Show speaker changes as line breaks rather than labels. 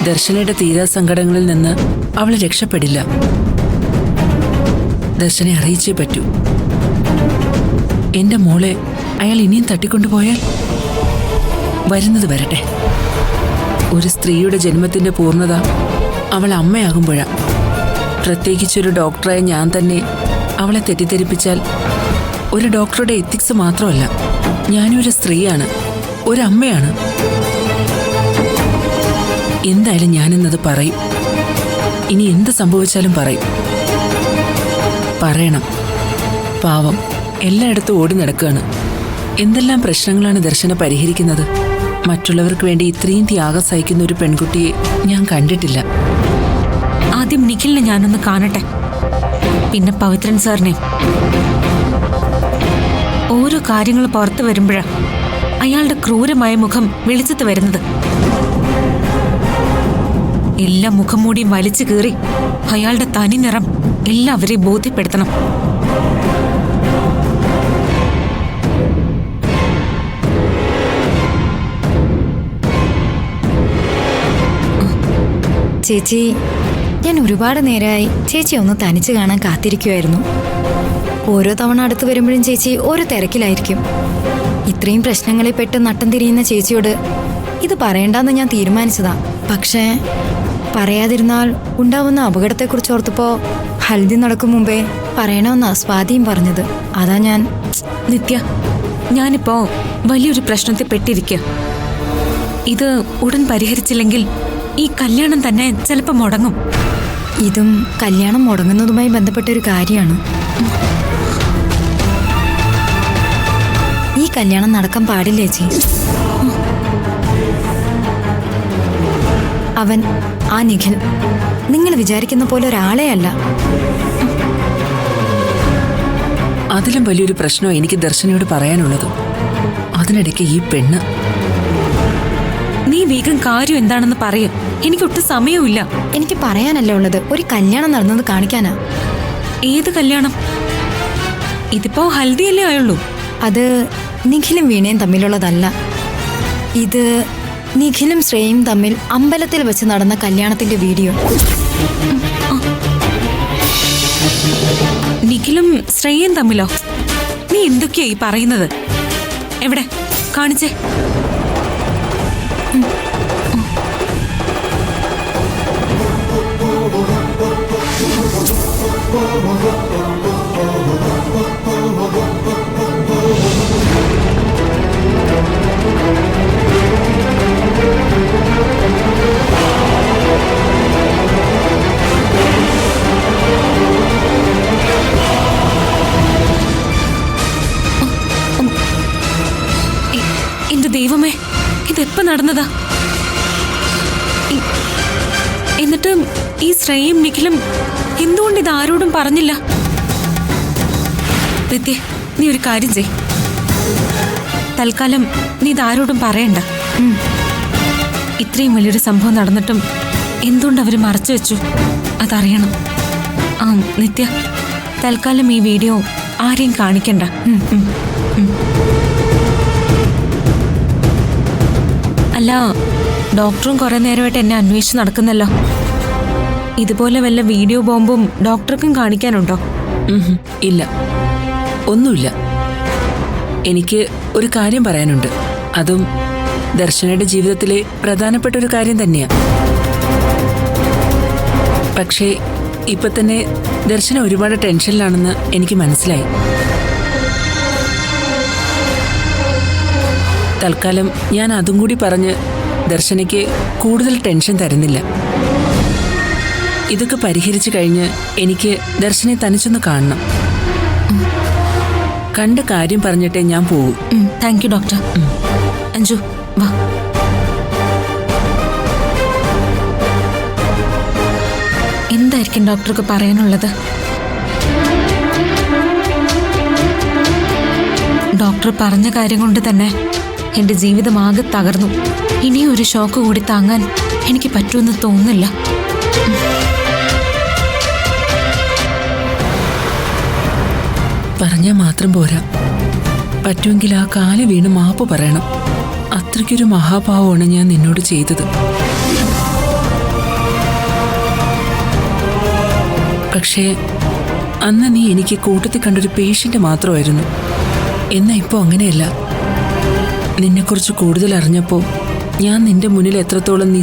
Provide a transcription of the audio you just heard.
ദർശനയുടെ തീരാ സങ്കടങ്ങളിൽ നിന്ന് അവൾ രക്ഷപ്പെടില്ല. ദർശനെ അറിയിച്ചേ പറ്റൂ. എന്റെ മോളെ അയാൾ ഇനിയും തട്ടിക്കൊണ്ടുപോയാൽ വരുന്നത് വരട്ടെ. ഒരു സ്ത്രീയുടെ ജന്മത്തിന്റെ പൂർണ്ണത അവൾ അമ്മയാകുമ്പോഴാ. പ്രത്യേകിച്ചൊരു ഡോക്ടറായ ഞാൻ തന്നെ അവളെ തെറ്റിദ്ധരിപ്പിച്ചാൽ ഒരു ഡോക്ടറുടെ എത്തിക്സ് മാത്രമല്ല, ഞാനൊരു സ്ത്രീയാണ്, ഒരമ്മയാണ്. എന്തായാലും ഞാനിന്നത് പറയും. ഇനി എന്ത് സംഭവിച്ചാലും പറയും. പറയണം. പാവം എല്ലായിടത്തും ഓടി നടക്കുകയാണ്. എന്തെല്ലാം പ്രശ്നങ്ങളാണ് ദർശന പരിഹരിക്കുന്നത്. മറ്റുള്ളവർക്ക് വേണ്ടി ഇത്രയും ത്യാഗം സഹിക്കുന്ന ഒരു പെൺകുട്ടിയെ ഞാൻ കണ്ടിട്ടില്ല.
ആദ്യം നിഖിലിനെ ഞാനൊന്ന് കാണട്ടെ, പിന്നെ പവിത്രൻ സാറിനെ. ഓരോ കാര്യങ്ങൾ പുറത്തു വരുമ്പോഴാ അയാളുടെ ക്രൂരമായ മുഖം വെളിച്ചത്ത് വരുന്നത്. എല്ലാ മുഖം മൂടിയും വലിച്ചു കീറി അയാളുടെ തനി നിറം എല്ലാവരെയും ബോധ്യപ്പെടുത്തണം.
ചേച്ചി, ഞാൻ ഒരുപാട് നേരമായി ചേച്ചി ഒന്ന് തനിച്ച് കാണാൻ കാത്തിരിക്കുമായിരുന്നു. ഓരോ തവണ അടുത്ത് വരുമ്പോഴും ചേച്ചി ഓരോ തിരക്കിലായിരിക്കും. ഇത്രയും പ്രശ്നങ്ങളിൽ പെട്ട് നട്ടം തിരിയുന്ന ചേച്ചിയോട് ഇത് പറയണ്ടെന്ന് ഞാൻ തീരുമാനിച്ചതാ. പക്ഷേ പറയാതിരുന്നാൽ ഉണ്ടാവുന്ന അപകടത്തെക്കുറിച്ച് ഓർത്തപ്പോൾ ഹൽദി നടക്കും മുമ്പേ പറയണമെന്നാ സ്വാതിയും പറഞ്ഞത്. അതാ ഞാൻ.
നിത്യ, ഞാനിപ്പോ വലിയൊരു പ്രശ്നത്തിൽ പെട്ടിരിക്കുക. ഇത് ഉടൻ പരിഹരിച്ചില്ലെങ്കിൽ ഈ കല്യാണം തന്നെ ചിലപ്പോൾ മുടങ്ങും.
ഇതും കല്യാണം മുടങ്ങുന്നതുമായി ബന്ധപ്പെട്ടൊരു കാര്യമാണ്. ഈ കല്യാണം നടക്കാൻ പാടില്ല ചേച്ചി. അവൻ, ആ നിഖിൽ, നിങ്ങൾ വിചാരിക്കുന്ന പോലെ ഒരാളെ അല്ല.
അതിലും വലിയൊരു പ്രശ്നം എനിക്ക് ദർശനയോട് പറയാനുള്ളത്. അതിനിടയ്ക്ക് ഈ പെണ്ണ്.
നീ വേഗം കാര്യം എന്താണെന്ന് പറയും. എനിക്കൊട്ടും സമയമില്ല.
എനിക്ക് പറയാനല്ല ഉള്ളത്, ഒരു കല്യാണം നടന്നത് കാണിക്കാനാ.
ഏത് കല്യാണം? ഇതിപ്പോ ഹൽദിയല്ലേ ആയുള്ളൂ.
അത് നിഖിലും വീണയും തമ്മിലുള്ളതല്ല. ഇത് നിഖിലും ശ്രേയയും തമ്മിൽ അമ്പലത്തിൽ വെച്ച് നടന്ന കല്യാണത്തിന്റെ വീഡിയോ.
നിഖിലും ശ്രേയയും തമ്മിലോ? നീ എന്തൊക്കെയാ ഈ പറയുന്നത്? എവിടെ കാണിച്ചേ? എന്റെ ദൈവമേ, ഇതെപ്പോ നടന്നതാ? എന്നിട്ട് ഈ ശ്രേയയും നിഖിലും എന്തുകൊണ്ട് ഇത് ആരോടും പറഞ്ഞില്ല? നിത്യ, നീ ഒരു കാര്യം ചെയ്. തൽക്കാലം നീ ഇത് ആരോടും പറയണ്ട. ഇത്രയും വലിയൊരു സംഭവം നടന്നിട്ടും എന്തുകൊണ്ട് അവര് മറച്ചു വെച്ചു? അതറിയണം. ആ നിത്യ, തൽക്കാലം ഈ വീഡിയോ ആരെയും കാണിക്കണ്ട. അല്ല, ഡോക്ടറും കുറെ നേരമായിട്ട് എന്നെ അന്വേഷിച്ച് നടക്കുന്നല്ലോ. ഇതുപോലെ വല്ല വീഡിയോ ബോംബും ഡോക്ടർക്കും കാണിക്കാനുണ്ടോ?
ഇല്ല, ഒന്നുമില്ല. എനിക്ക് ഒരു കാര്യം പറയാനുണ്ട്. അതും ദർശനയുടെ ജീവിതത്തിലെ പ്രധാനപ്പെട്ട ഒരു കാര്യം തന്നെയാ. പക്ഷേ ഇപ്പൊ തന്നെ ദർശന ഒരുപാട് ടെൻഷനിലാണെന്ന് എനിക്ക് മനസ്സിലായി. തൽക്കാലം ഞാൻ അതും കൂടി പറഞ്ഞ് ദർശനയ്ക്ക് കൂടുതൽ ടെൻഷൻ തരുന്നില്ല. ഇതൊക്കെ പരിഹരിച്ചു കഴിഞ്ഞ് എനിക്ക് ദർശനെ തനിച്ചൊന്ന് കാണണം. കണ്ട കാര്യം പറഞ്ഞിട്ടേ ഞാൻ പോകൂ.
Thank you doctor. അഞ്ജു, വാ. എന്തായിരിക്കും ഡോക്ടർക്ക് പറയാനുള്ളത്? ഡോക്ടർ പറഞ്ഞ കാര്യം കൊണ്ട് തന്നെ എന്റെ ജീവിതം ആകെ തകർന്നു. ഇനിയും ഒരു ഷോക്ക് കൂടി താങ്ങാൻ എനിക്ക് പറ്റുമെന്ന് തോന്നുന്നില്ല.
പറഞ്ഞാൽ മാത്രം പോരാ, പറ്റുമെങ്കിൽ ആ കാല് വീണ് മാപ്പ് പറയണം. അത്രയ്ക്കൊരു മഹാപാവമാണ് ഞാൻ നിന്നോട് ചെയ്തത്. പക്ഷേ അന്ന് നീ എനിക്ക് കൂട്ടത്തിൽ കണ്ടൊരു പേഷ്യന്റ് മാത്രമായിരുന്നു. എന്നാ ഇപ്പോൾ അങ്ങനെയല്ല. നിന്നെക്കുറിച്ച് കൂടുതൽ അറിഞ്ഞപ്പോൾ ഞാൻ നിന്റെ മുന്നിൽ എത്രത്തോളം